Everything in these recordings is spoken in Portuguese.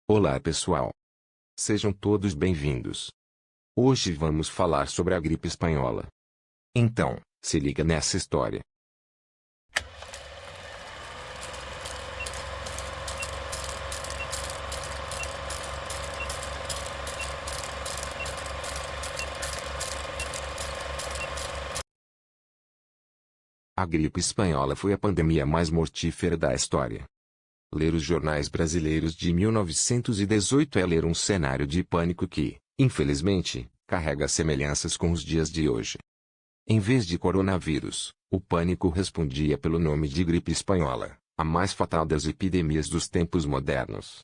Olá pessoal. Sejam todos bem-vindos. Hoje vamos falar sobre a gripe espanhola. Então, se liga nessa história. A gripe espanhola foi a pandemia mais mortífera da história. Ler os jornais brasileiros de 1918 é ler um cenário de pânico que, infelizmente, carrega semelhanças com os dias de hoje. Em vez de coronavírus, o pânico respondia pelo nome de gripe espanhola, a mais fatal das epidemias dos tempos modernos.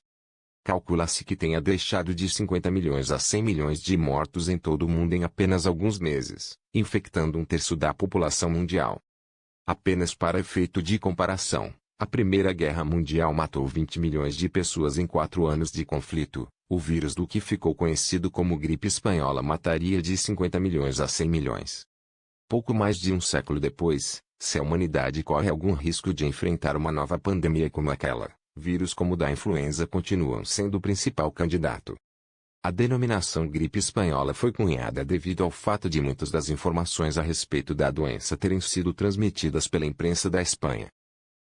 Calcula-se que tenha deixado de 50 milhões a 100 milhões de mortos em todo o mundo em apenas alguns meses, infectando um terço da população mundial. Apenas para efeito de comparação, a Primeira Guerra Mundial matou 20 milhões de pessoas em 4 anos de conflito. O vírus do que ficou conhecido como gripe espanhola mataria de 50 milhões a 100 milhões. Pouco mais de um século depois, se a humanidade corre algum risco de enfrentar uma nova pandemia como aquela, vírus como o da influenza continuam sendo o principal candidato. A denominação gripe espanhola foi cunhada devido ao fato de muitas das informações a respeito da doença terem sido transmitidas pela imprensa da Espanha.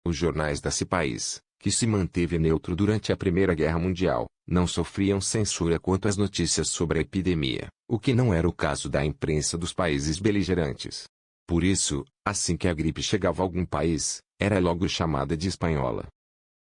Os jornais desse país, que se manteve neutro durante a Primeira Guerra Mundial, não sofriam censura quanto às notícias sobre a epidemia, o que não era o caso da imprensa dos países beligerantes. Por isso, assim que a gripe chegava a algum país, era logo chamada de espanhola.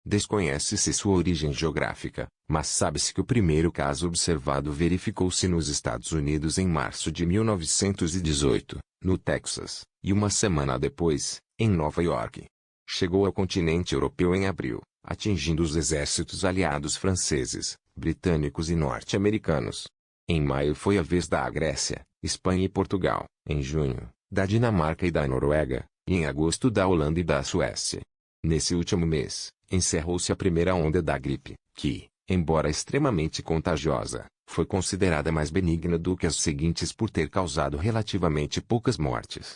Desconhece-se sua origem geográfica, mas sabe-se que o primeiro caso observado verificou-se nos Estados Unidos em março de 1918, no Texas, e uma semana depois, em Nova York. Chegou ao continente europeu em abril, atingindo os exércitos aliados franceses, britânicos e norte-americanos. Em maio foi a vez da Grécia, Espanha e Portugal, em junho, da Dinamarca e da Noruega, e em agosto da Holanda e da Suécia. Nesse último mês, encerrou-se a primeira onda da gripe, que, embora extremamente contagiosa, foi considerada mais benigna do que as seguintes por ter causado relativamente poucas mortes.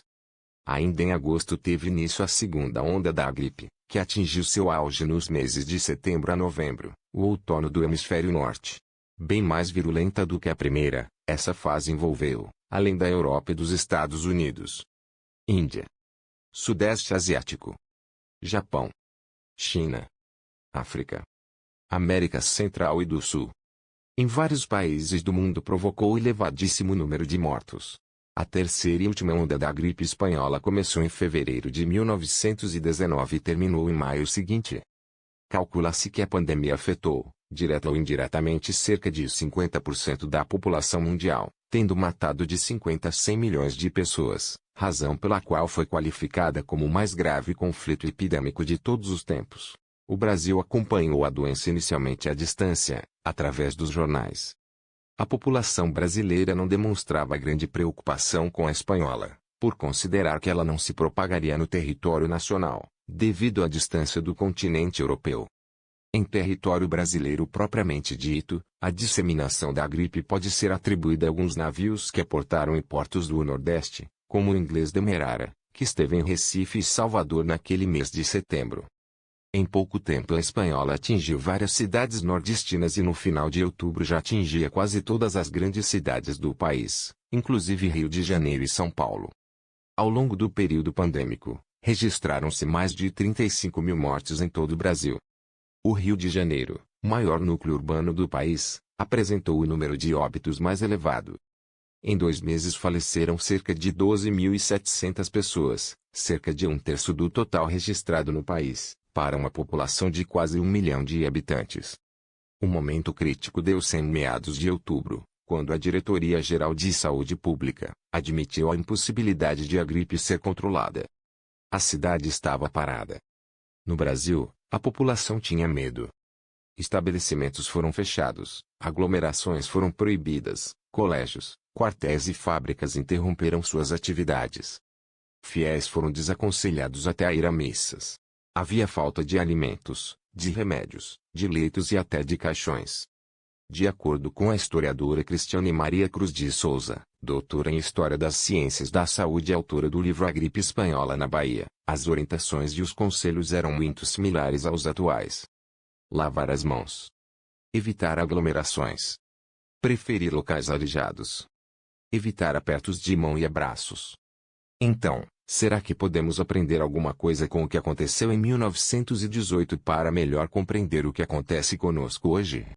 Ainda em agosto teve início a segunda onda da gripe, que atingiu seu auge nos meses de setembro a novembro, o outono do hemisfério norte. Bem mais virulenta do que a primeira, essa fase envolveu, além da Europa e dos Estados Unidos, Índia, Sudeste Asiático, Japão, China, África, América Central e do Sul. Em vários países do mundo provocou elevadíssimo número de mortos. A terceira e última onda da gripe espanhola começou em fevereiro de 1919 e terminou em maio seguinte. Calcula-se que a pandemia afetou, direta ou indiretamente, cerca de 50% da população mundial, tendo matado de 50 a 100 milhões de pessoas, razão pela qual foi qualificada como o mais grave conflito epidêmico de todos os tempos. O Brasil acompanhou a doença inicialmente à distância, através dos jornais. A população brasileira não demonstrava grande preocupação com a espanhola, por considerar que ela não se propagaria no território nacional, devido à distância do continente europeu. Em território brasileiro propriamente dito, a disseminação da gripe pode ser atribuída a alguns navios que aportaram em portos do Nordeste, como o inglês Demerara, que esteve em Recife e Salvador naquele mês de setembro. Em pouco tempo a espanhola atingiu várias cidades nordestinas e no final de outubro já atingia quase todas as grandes cidades do país, inclusive Rio de Janeiro e São Paulo. Ao longo do período pandêmico, registraram-se mais de 35 mil mortes em todo o Brasil. O Rio de Janeiro, maior núcleo urbano do país, apresentou o número de óbitos mais elevado. Em 2 meses faleceram cerca de 12.700 pessoas, cerca de um terço do total registrado no país, para uma população de quase 1 milhão de habitantes. O momento crítico deu-se em meados de outubro, quando a Diretoria-Geral de Saúde Pública admitiu a impossibilidade de a gripe ser controlada. A cidade estava parada. No Brasil, a população tinha medo. Estabelecimentos foram fechados, aglomerações foram proibidas, colégios, quartéis e fábricas interromperam suas atividades. Fiéis foram desaconselhados até a ir a missas. Havia falta de alimentos, de remédios, de leitos e até de caixões. De acordo com a historiadora Cristiane Maria Cruz de Souza, doutora em História das Ciências da Saúde e autora do livro A Gripe Espanhola na Bahia, as orientações e os conselhos eram muito similares aos atuais. Lavar as mãos. Evitar aglomerações. Preferir locais arejados. Evitar apertos de mão e abraços. Então, será que podemos aprender alguma coisa com o que aconteceu em 1918 para melhor compreender o que acontece conosco hoje?